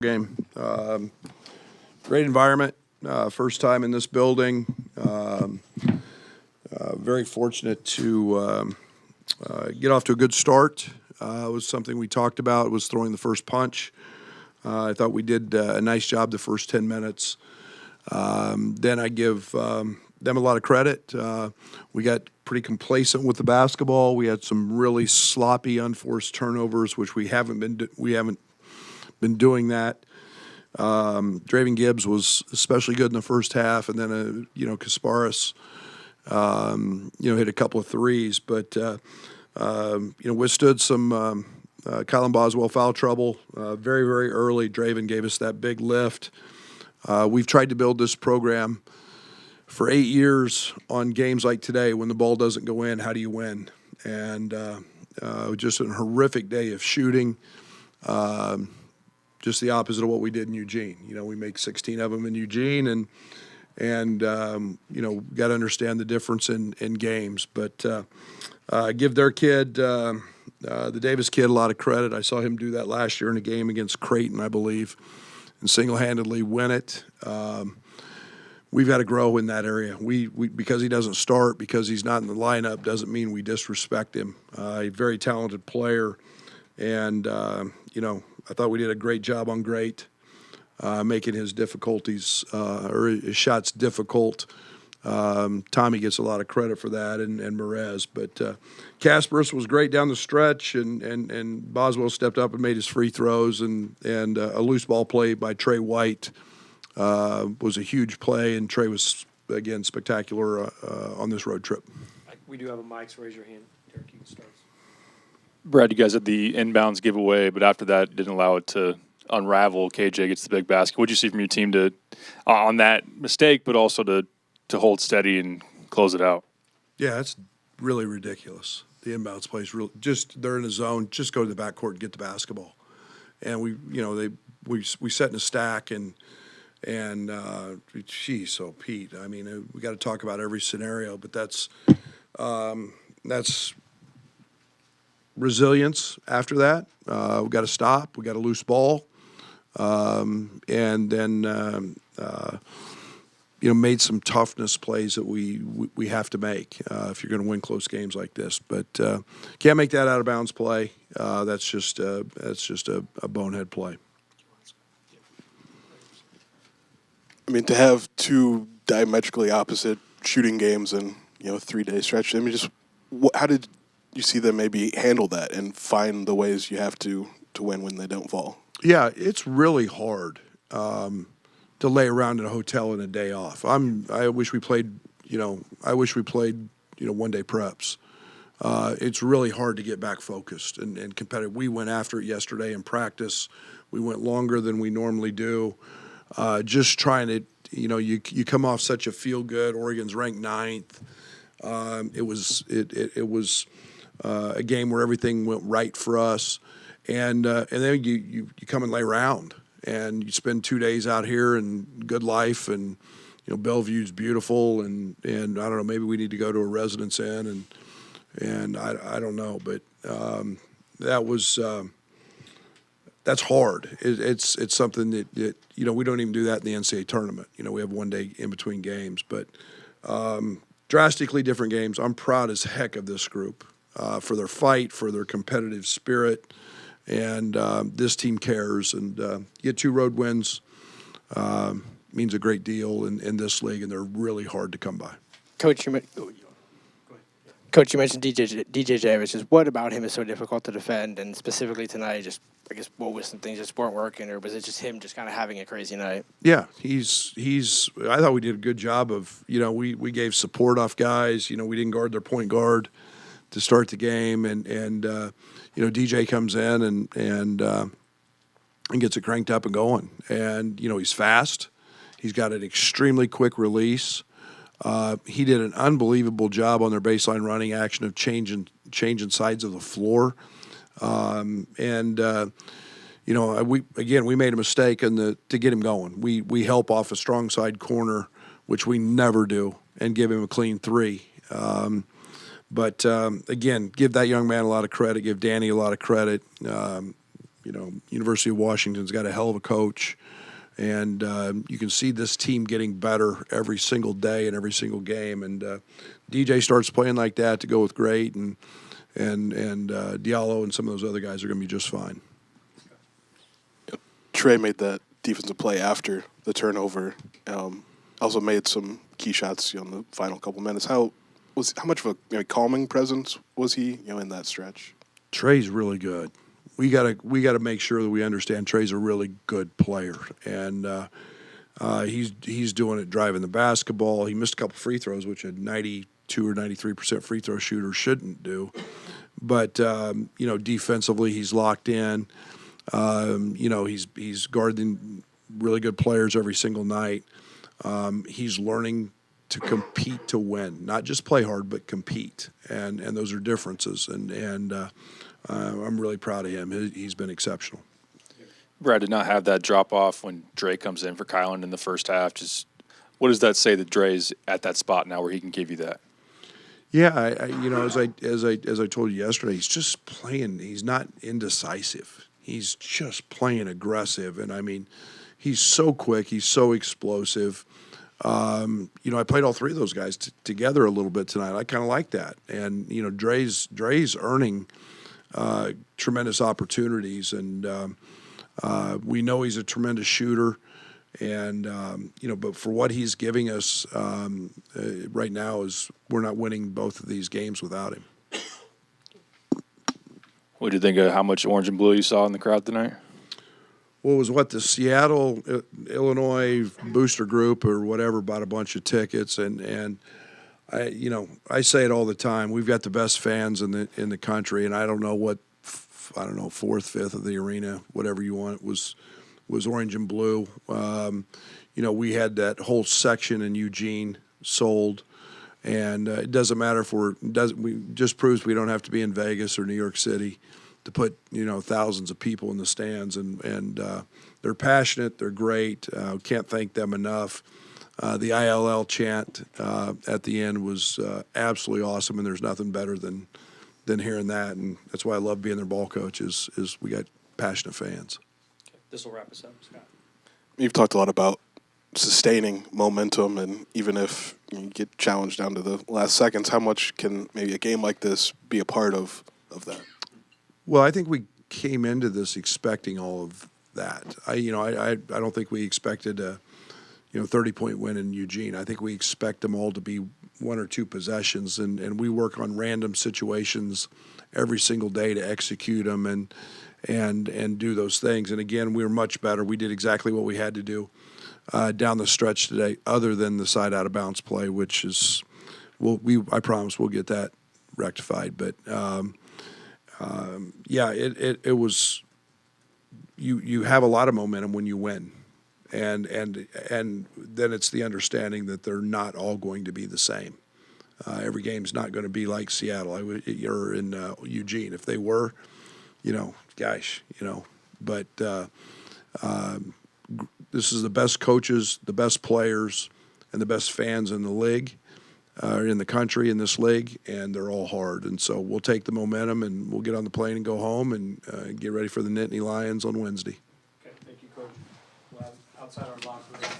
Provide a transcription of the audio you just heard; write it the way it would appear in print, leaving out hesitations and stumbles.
Game. Great environment. First time in this building. Very fortunate to get off to a good start. It was something we talked about. It was throwing the first punch. I thought we did a nice job the first 10 minutes. Then I give them a lot of credit. We got pretty complacent with the basketball. We had some really sloppy, unforced turnovers, which we haven't been doing that. Draven Gibbs was especially good in the first half, and then Kasparis hit a couple of threes, but withstood some Colin Boswell foul trouble very, very early. Draven gave us that big lift. We've tried to build this program for 8 years on games like today. When the ball doesn't go in, how do you win? And just a horrific day of shooting. Just the opposite of what we did in Eugene. We make 16 of them in Eugene, and got to understand the difference in games. But give their kid, the Davis kid, a lot of credit. I saw him do that last year in a game against Creighton, I believe, and single-handedly win it. We've got to grow in that area. We because he doesn't start, because he's not in the lineup, doesn't mean we disrespect him. A very talented player, and I thought we did a great job on great, making his difficulties or his shots difficult. Tommy gets a lot of credit for that, and Merez. But Kasparis was great down the stretch, and Boswell stepped up and made his free throws, and a loose ball play by Trey White was a huge play, and Trey was, again, spectacular on this road trip. We do have a mic, so raise your hand. Derek, you can start. Brad, you guys had the inbounds giveaway, but after that, didn't allow it to unravel. KJ gets the big basket. What did you see from your team to on that mistake, but also to hold steady and close it out? Yeah, it's really ridiculous. The inbounds plays they're in a zone. Just go to the backcourt and get the basketball. And we set in a stack and so Pete. I mean, we got to talk about every scenario, but that's resilience after that. We got to stop. We got a loose ball, and then made some toughness plays that we have to make if you're going to win close games like this. But can't make that out of bounds play. That's just a bonehead play. I mean, to have two diametrically opposite shooting games in 3-day stretch. I mean, how did you see them maybe handle that and find the ways you have to win when they don't fall? Yeah, it's really hard to lay around in a hotel in a day off. I wish we played, one-day preps. It's really hard to get back focused and competitive. We went after it yesterday in practice. We went longer than we normally do. Just trying to, you come off such a feel-good. Oregon's ranked 9th. It was a game where everything went right for us, and then you come and lay around, and you spend 2 days out here in good life, and Bellevue's beautiful, and I don't know, maybe we need to go to a Residence Inn, and I don't know, but that's hard. It's something that we don't even do that in the NCAA tournament. We have 1 day in between games, but drastically different games. I'm proud as heck of this group for their fight, for their competitive spirit, and this team cares. And get 2 road wins means a great deal in this league, and they're really hard to come by. Coach, you mentioned DJ Javis. Just what about him is so difficult to defend, and specifically tonight, I guess what was some things just weren't working, or was it just him just kind of having a crazy night? Yeah, he's. I thought we did a good job of we gave support off guys. We didn't guard their point guard to start the game, and DJ comes in and gets it cranked up and going, and he's fast. He's got an extremely quick release. He did an unbelievable job on their baseline running action of changing sides of the floor. We made a mistake to get him going. We help off a strong side corner, which we never do, and give him a clean 3. But again, give that young man a lot of credit. Give Danny a lot of credit. University of Washington's got a hell of a coach, and you can see this team getting better every single day and every single game. And DJ starts playing like that to go with great, and Diallo and some of those other guys are going to be just fine. Trey made that defensive play after the turnover. Also made some key shots in the final couple minutes. How much of a calming presence was he in that stretch? Trey's really good. We gotta make sure that we understand Trey's a really good player, and he's doing it driving the basketball. He missed a couple free throws, which a 92 or 93% free throw shooter shouldn't do. But defensively, he's locked in. He's guarding really good players every single night. He's learning to compete to win, not just play hard, but compete, and those are differences. And I'm really proud of him. He's been exceptional. Brad did not have that drop off when Dre comes in for Kylan in the first half. Just what does that say that Dre's at that spot now where he can give you that? Yeah, as I told you yesterday, he's just playing. He's not indecisive. He's just playing aggressive, and I mean, he's so quick. He's so explosive. I played all three of those guys together a little bit tonight. I kind of like that, and Dre's earning tremendous opportunities, and we know he's a tremendous shooter. And but for what he's giving us right now is we're not winning both of these games without him. What did you think of how much orange and blue you saw in the crowd tonight? Well, it was the Seattle, Illinois booster group or whatever bought a bunch of tickets, and I say it all the time. We've got the best fans in the country, and I don't know fourth, fifth of the arena, whatever you want, was orange and blue. We had that whole section in Eugene sold, and it doesn't matter we just proves we don't have to be in Vegas or New York City to put thousands of people in the stands, and they're passionate, they're great. Can't thank them enough. The ILL chant at the end was absolutely awesome, and there's nothing better than hearing that, and that's why I love being their ball coach. Is we got passionate fans. This will wrap us up, Scott. You've talked a lot about sustaining momentum, and even if you get challenged down to the last seconds, how much can maybe a game like this be a part of that? Well, I think we came into this expecting all of that. I don't think we expected a 30-point win in Eugene. I think we expect them all to be one or two possessions, and we work on random situations every single day to execute them and do those things. And again, we were much better. We did exactly what we had to do down the stretch today, other than the side out of bounds play, which is, I promise we'll get that rectified. But it was. You have a lot of momentum when you win, and then it's the understanding that they're not all going to be the same. Every game's not going to be like Seattle or in Eugene. If they were, but this is the best coaches, the best players, and the best fans in the league, in the country, in this league, and they're all hard. And so we'll take the momentum, and we'll get on the plane and go home and get ready for the Nittany Lions on Wednesday. Okay, thank you, Coach. Well, outside our locker room.